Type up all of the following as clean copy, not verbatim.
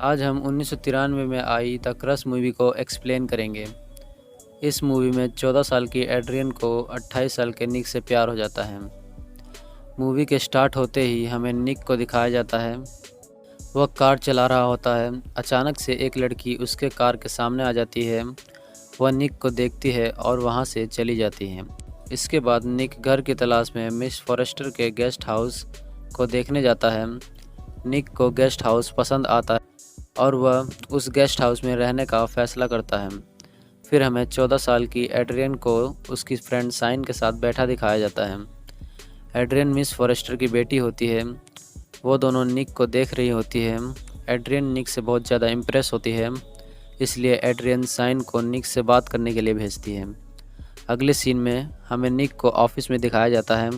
आज हम 1993 में आई द क्रश मूवी को एक्सप्लेन करेंगे। इस मूवी में 14 साल की एड्रियन को 28 साल के निक से प्यार हो जाता है। मूवी के स्टार्ट होते ही हमें निक को दिखाया जाता है। वह कार चला रहा होता है। अचानक से एक लड़की उसके कार के सामने आ जाती है। वह निक को देखती है और वहां से चली जाती है। इसके बाद निक घर की तलाश में मिस फॉरेस्टर के गेस्ट हाउस को देखने जाता है। निक को गेस्ट हाउस पसंद आता है और वह उस गेस्ट हाउस में रहने का फैसला करता है। फिर हमें 14 साल की एड्रियन को उसकी फ्रेंड साइन के साथ बैठा दिखाया जाता है। एड्रियन मिस फॉरेस्टर की बेटी होती है। वो दोनों निक को देख रही होती है। एड्रियन निक से बहुत ज़्यादा इम्प्रेस होती है, इसलिए एड्रियन साइन को निक से बात करने के लिए भेजती है। अगले सीन में हमें निक को ऑफिस में दिखाया जाता है।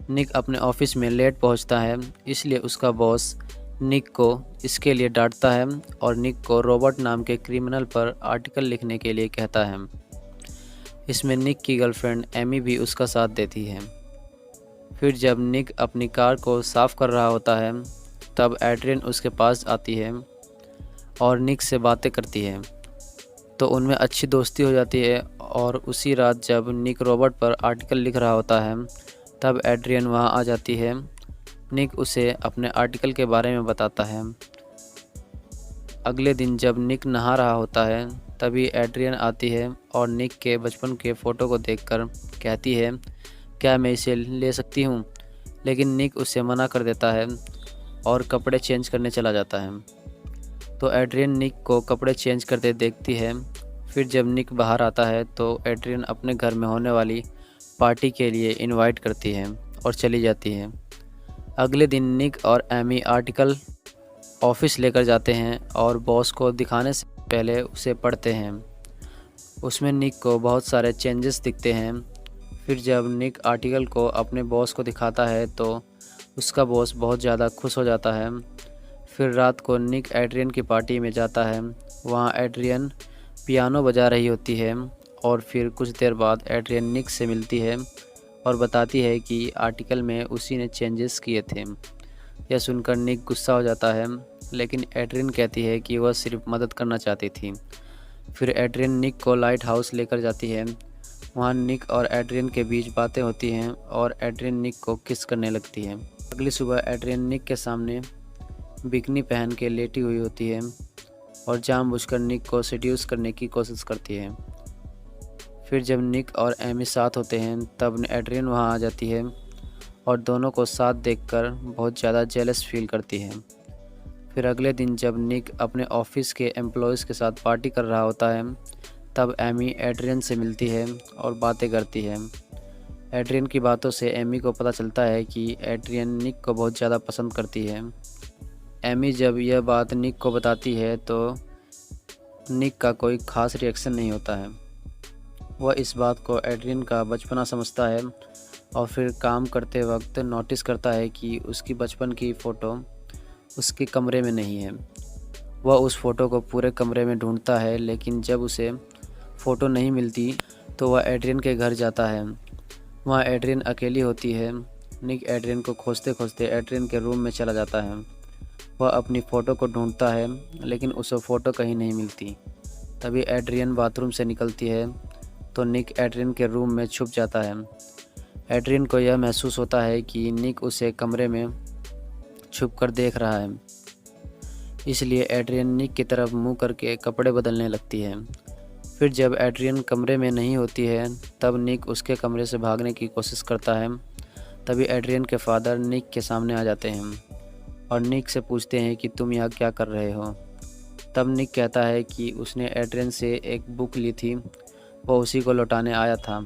निक अपने ऑफिस में लेट पहुंचता है, इसलिए उसका बॉस निक को इसके लिए डांटता है और निक को रॉबर्ट नाम के क्रिमिनल पर आर्टिकल लिखने के लिए कहता है। इसमें निक की गर्लफ्रेंड एमी भी उसका साथ देती है। फिर जब निक अपनी कार को साफ कर रहा होता है, तब एड्रियन उसके पास आती है और निक से बातें करती है, तो उनमें अच्छी दोस्ती हो जाती है। और उसी रात जब निक रॉबर्ट पर आर्टिकल लिख रहा होता है, तब एड्रियन वहां आ जाती है। निक उसे अपने आर्टिकल के बारे में बताता है। अगले दिन जब निक नहा रहा होता है, तभी एड्रियन आती है और निक के बचपन के फ़ोटो को देखकर कहती है, क्या मैं इसे ले सकती हूँ? लेकिन निक उसे मना कर देता है और कपड़े चेंज करने चला जाता है। तो एड्रियन निक को कपड़े चेंज करते देखती है। फिर जब निक बाहर आता है, तो एड्रियन अपने घर में होने वाली पार्टी के लिए इनवाइट करती है और चली जाती है। अगले दिन निक और एमी आर्टिकल ऑफिस लेकर जाते हैं और बॉस को दिखाने से पहले उसे पढ़ते हैं। उसमें निक को बहुत सारे चेंजेस दिखते हैं। फिर जब निक आर्टिकल को अपने बॉस को दिखाता है, तो उसका बॉस बहुत ज़्यादा खुश हो जाता है। फिर रात को निक एड्रियन की पार्टी में जाता है। वहाँ एड्रियन पियानो बजा रही होती है और फिर कुछ देर बाद एड्रियन निक से मिलती है और बताती है कि आर्टिकल में उसी ने चेंजेस किए थे। यह सुनकर निक गुस्सा हो जाता है, लेकिन एड्रियन कहती है कि वह सिर्फ मदद करना चाहती थी। फिर एड्रियन निक को लाइट हाउस लेकर जाती है। वहाँ निक और एड्रियन के बीच बातें होती हैं और एड्रियन निक को किस करने लगती है। अगली सुबह एड्रियन निक के सामने बिकनी पहन के लेटी हुई होती है और जानबूझकर निक को सेड्यूस करने की कोशिश करती है। फिर जब निक और एमी साथ होते हैं, तब एड्रियन वहाँ आ जाती है और दोनों को साथ देखकर बहुत ज़्यादा जेलस फील करती है। फिर अगले दिन जब निक अपने ऑफिस के एम्प्लॉयज़ के साथ पार्टी कर रहा होता है, तब एमी एड्रियन से मिलती है और बातें करती है। एड्रियन की बातों से एमी को पता चलता है कि एड्रियन निक को बहुत ज़्यादा पसंद करती है। एमी जब यह बात निक को बताती है, तो निक का कोई ख़ास रिएक्शन नहीं होता है। वह इस बात को एड्रियन का बचपना समझता है और फिर काम करते वक्त नोटिस करता है कि उसकी बचपन की फ़ोटो उसके कमरे में नहीं है। वह उस फ़ोटो को पूरे कमरे में ढूंढता है, लेकिन जब उसे फ़ोटो नहीं मिलती, तो वह एड्रियन के घर जाता है। वहाँ एड्रियन अकेली होती है। निक एड्रियन को खोजते खोजते एड्रियन के रूम में चला जाता है। वह अपनी फ़ोटो को ढूंढता है, लेकिन उसे फ़ोटो कहीं नहीं मिलती। तभी एड्रियन बाथरूम से निकलती है, तो निक एड्रियन के रूम में छुप जाता है। एड्रियन को यह महसूस होता है कि निक उसे कमरे में छुपकर देख रहा है, इसलिए एड्रियन निक की तरफ मुंह करके कपड़े बदलने लगती है। फिर जब एड्रियन कमरे में नहीं होती है, तब निक उसके कमरे से भागने की कोशिश करता है। तभी एड्रियन के फादर निक के सामने आ जाते हैं और निक से पूछते हैं कि तुम यहाँ क्या कर रहे हो। तब निक कहता है कि उसने एड्रियन से एक बुक ली थी, वो उसी को लौटाने आया था।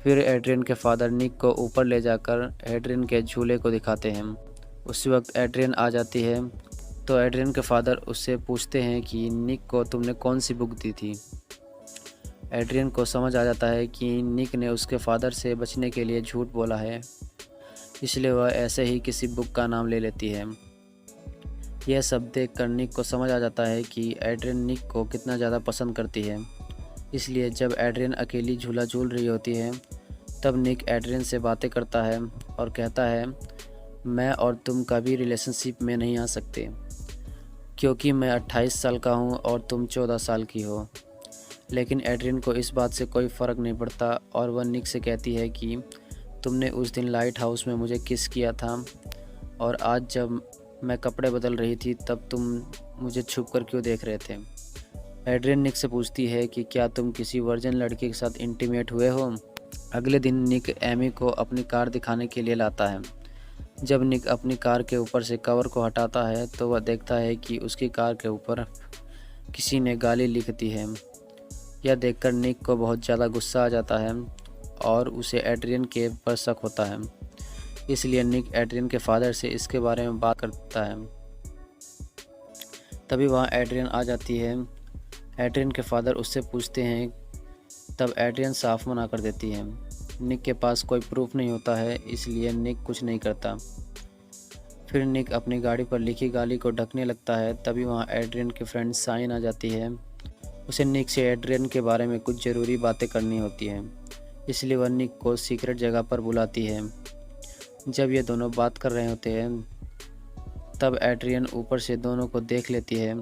फिर एड्रियन के फादर निक को ऊपर ले जाकर एड्रियन के झूले को दिखाते हैं। उसी वक्त एड्रियन आ जाती है, तो एड्रियन के फादर उससे पूछते हैं कि निक को तुमने कौन सी बुक दी थी। एड्रियन को समझ आ जाता है कि निक ने उसके फादर से बचने के लिए झूठ बोला है, इसलिए वह ऐसे ही किसी बुक का नाम ले लेती है। यह सब देखकर निक को समझ आ जाता है कि एड्रियन निक को कितना ज़्यादा पसंद करती है। इसलिए जब एड्रियन अकेली झूला झूल रही होती है, तब निक एड्रियन से बातें करता है और कहता है, मैं और तुम कभी रिलेशनशिप में नहीं आ सकते। क्योंकि मैं 28 साल का हूँ और तुम 14 साल की हो। लेकिन एड्रियन को इस बात से कोई फ़र्क नहीं पड़ता और वह निक से कहती है कि तुमने उस दिन लाइट हाउस में मुझे किस किया था और आज जब मैं कपड़े बदल रही थी तब तुम मुझे छुप कर क्यों देख रहे थे। एड्रियन निक से पूछती है कि क्या तुम किसी वर्जिन लड़की के साथ इंटीमेट हुए हो। अगले दिन निक एमी को अपनी कार दिखाने के लिए लाता है। जब निक अपनी कार के ऊपर से कवर को हटाता है तो वह देखता है कि उसकी कार के ऊपर किसी ने गाली लिख दी है। यह देखकर निक को बहुत ज़्यादा गुस्सा आ जाता है और उसे एड्रियन के पर शक होता है। इसलिए निक एड्रियन के फादर से इसके बारे में बात करता है। तभी वहाँ एड्रियन आ जाती है। एड्रियन के फादर उससे पूछते हैं, तब एड्रियन साफ मना कर देती है। निक के पास कोई प्रूफ नहीं होता है, इसलिए निक कुछ नहीं करता। फिर निक अपनी गाड़ी पर लिखी गाली को ढकने लगता है। तभी वहाँ एड्रियन की फ्रेंड साइन आ जाती है। उसे निक से एड्रियन के बारे में कुछ ज़रूरी बातें करनी होती हैं, इसलिए वह निक को सीक्रेट जगह पर बुलाती है। जब ये दोनों बात कर रहे होते हैं तब एड्रियन ऊपर से दोनों को देख लेती है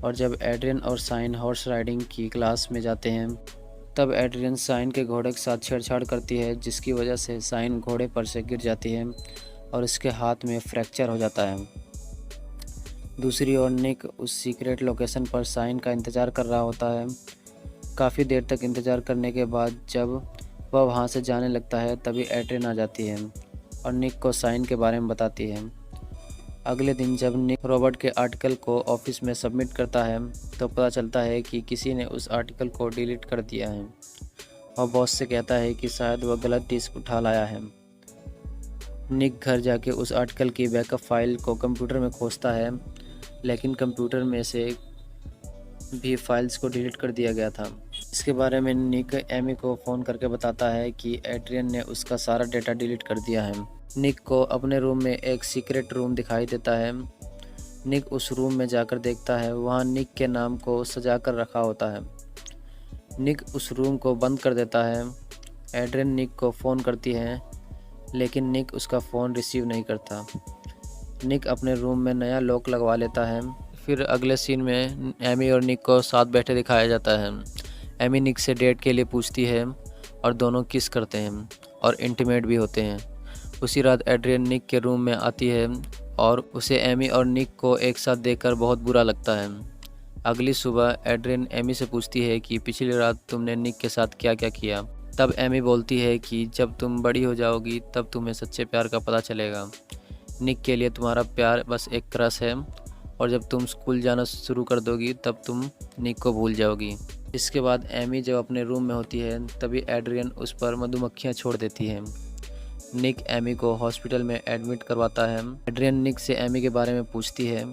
और जब एड्रियन और साइन हॉर्स राइडिंग की क्लास में जाते हैं तब एड्रियन साइन के घोड़े के साथ छेड़छाड़ करती है, जिसकी वजह से साइन घोड़े पर से गिर जाती है और इसके हाथ में फ्रैक्चर हो जाता है। दूसरी ओर निक उस सीक्रेट लोकेशन पर साइन का इंतज़ार कर रहा होता है। काफ़ी देर तक इंतज़ार करने के बाद जब वह वहाँ से जाने लगता है तभी एड्रियन आ जाती है और निक को साइन के बारे में बताती है। अगले दिन जब निक रॉबर्ट के आर्टिकल को ऑफिस में सबमिट करता है तो पता चलता है कि किसी ने उस आर्टिकल को डिलीट कर दिया है और बॉस से कहता है कि शायद वह गलत डिस्क उठा लाया है। निक घर जाके उस आर्टिकल की बैकअप फाइल को कंप्यूटर में खोजता है, लेकिन कंप्यूटर में से भी फाइल्स को डिलीट कर दिया गया था। इसके बारे में निक एमी को फ़ोन करके बताता है कि एड्रियन ने उसका सारा डेटा डिलीट कर दिया है। निक को अपने रूम में एक सीक्रेट रूम दिखाई देता है। निक उस रूम में जाकर देखता है, वहाँ निक के नाम को सजा कर रखा होता है। निक उस रूम को बंद कर देता है। एड्रियन निक को फ़ोन करती है, लेकिन निक उसका फ़ोन रिसीव नहीं करता। निक अपने रूम में नया लॉक लगवा लेता है। फिर अगले सीन में एमी और निक को साथ बैठे दिखाया जाता है। एमी निक से डेट के लिए पूछती है और दोनों किस करते हैं और इंटीमेट भी होते हैं। उसी रात एड्रियन निक के रूम में आती है और उसे एमी और निक को एक साथ देखकर बहुत बुरा लगता है। अगली सुबह एड्रियन एमी से पूछती है कि पिछली रात तुमने निक के साथ क्या क्या किया। तब एमी बोलती है कि जब तुम बड़ी हो जाओगी तब तुम्हें सच्चे प्यार का पता चलेगा। निक के लिए तुम्हारा प्यार बस एक क्रश है और जब तुम स्कूल जाना शुरू कर दोगी तब तुम निक को भूल जाओगी। इसके बाद एमी जब अपने रूम में होती है तभी एड्रियन उस पर मधुमक्खियाँ छोड़ देती है। निक एमी को हॉस्पिटल में एडमिट करवाता है। एड्रियन निक से एमी के बारे में पूछती है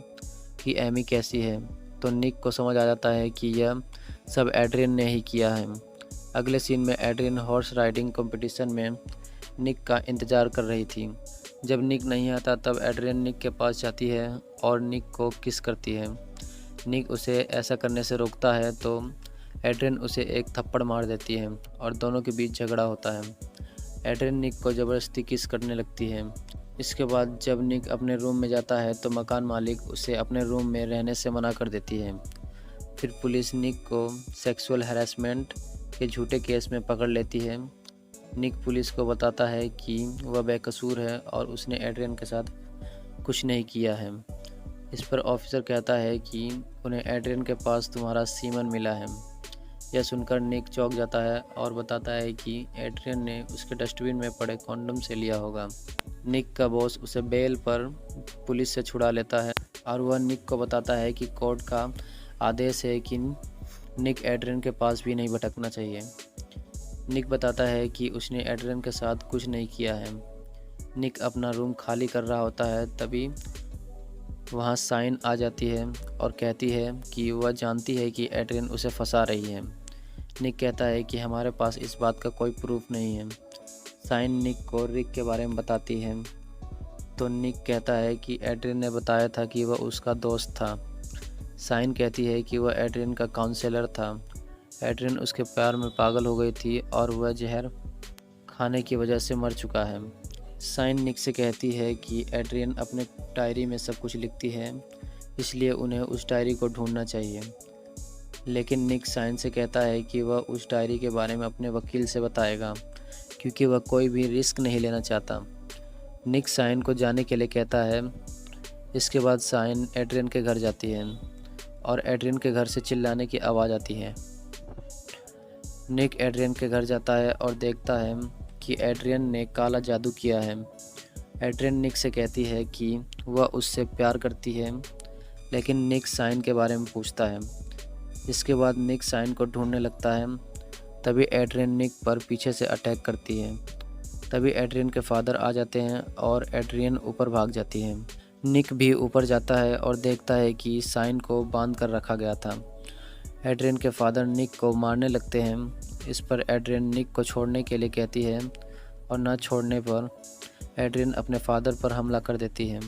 कि एमी कैसी है, तो निक को समझ आ जाता है कि यह सब एड्रियन ने ही किया है। अगले सीन में एड्रियन हॉर्स राइडिंग कंपटीशन में निक का इंतज़ार कर रही थी। जब निक नहीं आता तब एड्रियन निक के पास जाती है और निक को किस करती है। निक उसे ऐसा करने से रोकता है तो एड्रियन उसे एक थप्पड़ मार देती है और दोनों के बीच झगड़ा होता है। एड्रियन निक को ज़बरदस्ती किस करने लगती है। इसके बाद जब निक अपने रूम में जाता है तो मकान मालिक उसे अपने रूम में रहने से मना कर देती है। फिर पुलिस निक को सेक्सुअल हैरेसमेंट के झूठे केस में पकड़ लेती है। निक पुलिस को बताता है कि वह बेकसूर है और उसने एड्रियन के साथ कुछ नहीं किया है। इस पर ऑफिसर कहता है कि उन्हें एड्रियन के पास तुम्हारा सीमन मिला है। यह सुनकर निक चौंक जाता है और बताता है कि एड्रियन ने उसके डस्टबिन में पड़े कॉन्डम से लिया होगा। निक का बॉस उसे बेल पर पुलिस से छुड़ा लेता है और वह निक को बताता है कि कोर्ट का आदेश है कि निक एड्रियन के पास भी नहीं भटकना चाहिए। निक बताता है कि उसने एड्रियन के साथ कुछ नहीं किया है। निक अपना रूम खाली कर रहा होता है तभी वहाँ साइन आ जाती है और कहती है कि वह जानती है कि एड्रियन उसे फंसा रही है। निक कहता है कि हमारे पास इस बात का कोई प्रूफ नहीं है। साइन निक को रिक के बारे में बताती है तो निक कहता है कि एड्रियन ने बताया था कि वह उसका दोस्त था। साइन कहती है कि वह एड्रियन का काउंसलर था। एड्रियन उसके प्यार में पागल हो गई थी और वह जहर खाने की वजह से मर चुका है। साइन निक से कहती है कि एड्रियन अपने डायरी में सब कुछ लिखती है। इसलिए उन्हें उस डायरी को ढूंढना चाहिए। लेकिन निक साइन से कहता है कि वह उस डायरी के बारे में अपने वकील से बताएगा, क्योंकि वह कोई भी रिस्क नहीं लेना चाहता। निक साइन को जाने के लिए कहता है। इसके बाद साइन एड्रियन के घर जाती है और एड्रियन के घर से चिल्लाने की आवाज़ आती है। निक एड्रियन के घर जाता है और देखता है कि एड्रियन ने काला जादू किया है। एड्रियन निक से कहती है कि वह उससे प्यार करती है, लेकिन निक साइन के बारे में पूछता है। इसके बाद निक साइन को ढूंढने लगता है। तभी एड्रियन निक पर पीछे से अटैक करती है। तभी एड्रियन के फादर आ जाते हैं और एड्रियन ऊपर भाग जाती है। निक भी ऊपर जाता है और देखता है कि साइन को बांध कर रखा गया था। एड्रियन के फादर निक को मारने लगते हैं। इस पर एड्रियन निक को छोड़ने के लिए कहती है और न छोड़ने पर एड्रियन अपने फादर पर हमला कर देती है।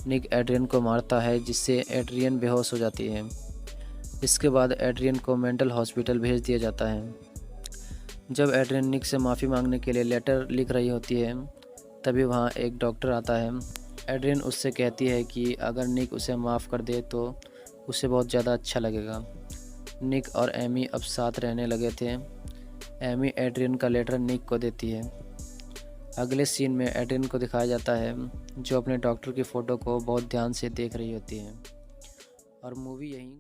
निक एड्रियन को मारता है, जिससे एड्रियन बेहोश हो जाती है। इसके बाद एड्रियन को मेंटल हॉस्पिटल भेज दिया जाता है। जब एड्रियन निक से माफ़ी मांगने के लिए लेटर लिख रही होती है, तभी वहाँ एक डॉक्टर आता है। एड्रियन उससे कहती है कि अगर निक उसे माफ़ कर दे तो उसे बहुत ज़्यादा अच्छा लगेगा। निक और एमी अब साथ रहने लगे थे। एमी एड्रियन का लेटर निक को देती है। अगले सीन में एड्रियन को दिखाया जाता है, जो अपने डॉक्टर की फ़ोटो को बहुत ध्यान से देख रही होती है। और मूवी यहीं